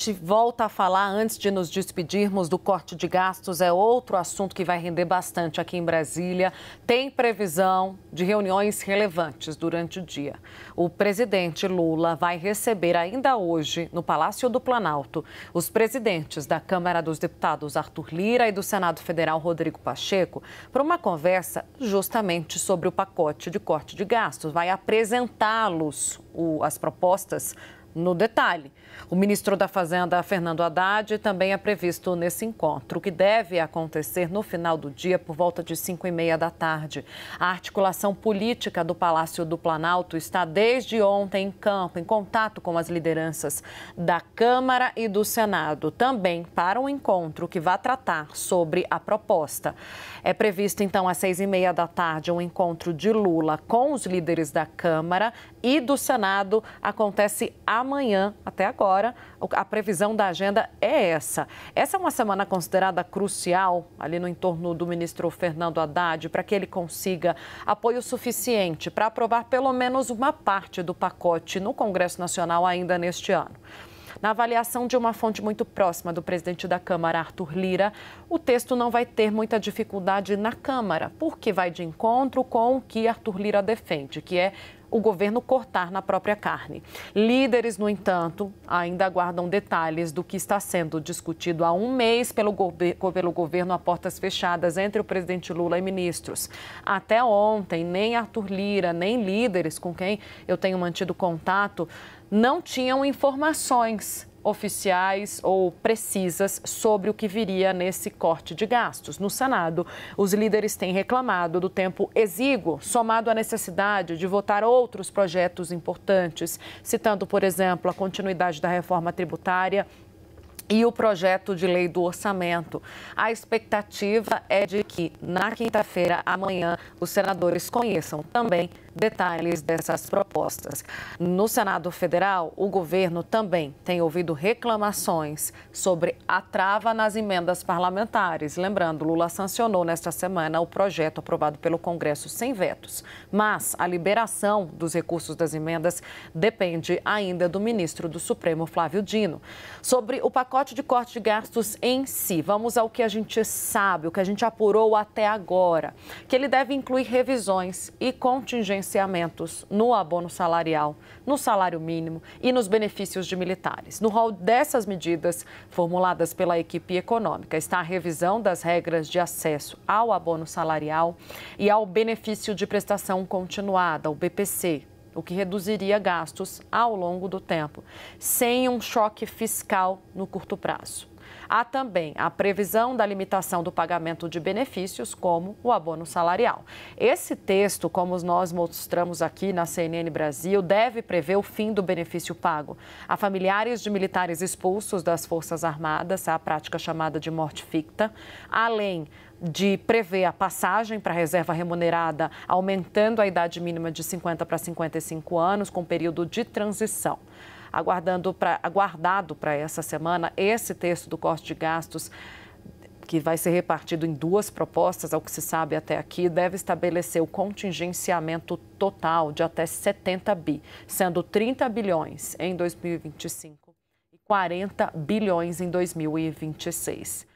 gente volta a falar, antes de nos despedirmos, do corte de gastos. É outro assunto que vai render bastante aqui em Brasília. Tem previsão de reuniões relevantes durante o dia. O presidente Lula vai receber ainda hoje, no Palácio do Planalto, os presidentes da Câmara dos Deputados, Arthur Lira, e do Senado Federal, Rodrigo Pacheco, para uma conversa justamente sobre o pacote de corte de gastos. Vai apresentá-los as propostas no detalhe. O ministro da Fazenda, Fernando Haddad, também é previsto nesse encontro, que deve acontecer no final do dia, por volta de 5h30 da tarde. A articulação política do Palácio do Planalto está desde ontem em campo, em contato com as lideranças da Câmara e do Senado, também para um encontro que vai tratar sobre a proposta. É previsto, então, às 6h30 da tarde, um encontro de Lula com os líderes da Câmara e do Senado. Acontece amanhã. Até agora, a previsão da agenda é essa. Essa é uma semana considerada crucial, ali no entorno do ministro Fernando Haddad, para que ele consiga apoio suficiente para aprovar pelo menos uma parte do pacote no Congresso Nacional ainda neste ano. Na avaliação de uma fonte muito próxima do presidente da Câmara, Arthur Lira, o texto não vai ter muita dificuldade na Câmara, porque vai de encontro com o que Arthur Lira defende, que é o governo cortar na própria carne. Líderes, no entanto, ainda aguardam detalhes do que está sendo discutido há um mês pelo governo a portas fechadas entre o presidente Lula e ministros. Até ontem, nem Arthur Lira, nem líderes com quem eu tenho mantido contato não tinham informações oficiais ou precisas sobre o que viria nesse corte de gastos. No Senado, os líderes têm reclamado do tempo exíguo, somado à necessidade de votar outros projetos importantes, citando, por exemplo, a continuidade da reforma tributária e o projeto de lei do orçamento. A expectativa é de que, na quinta-feira, amanhã, os senadores conheçam também detalhes dessas propostas. No Senado Federal, o governo também tem ouvido reclamações sobre a trava nas emendas parlamentares. Lembrando, Lula sancionou nesta semana o projeto aprovado pelo Congresso sem vetos. Mas a liberação dos recursos das emendas depende ainda do ministro do Supremo, Flávio Dino. Sobre o pacote de corte de gastos em si, vamos ao que a gente sabe, o que a gente apurou até agora, que ele deve incluir revisões e contingenciamentos no abono salarial, no salário mínimo e nos benefícios de militares. No rol dessas medidas formuladas pela equipe econômica está a revisão das regras de acesso ao abono salarial e ao benefício de prestação continuada, o BPC, o que reduziria gastos ao longo do tempo, sem um choque fiscal no curto prazo. Há também a previsão da limitação do pagamento de benefícios, como o abono salarial. Esse texto, como nós mostramos aqui na CNN Brasil, deve prever o fim do benefício pago a familiares de militares expulsos das Forças Armadas, a prática chamada de morte ficta, além de prever a passagem para a reserva remunerada, aumentando a idade mínima de 50 para 55 anos, com período de transição. Aguardado para essa semana, esse texto do corte de gastos, que vai ser repartido em duas propostas, ao que se sabe até aqui, deve estabelecer o contingenciamento total de até 70 bi, sendo 30 bilhões em 2025 e 40 bilhões em 2026.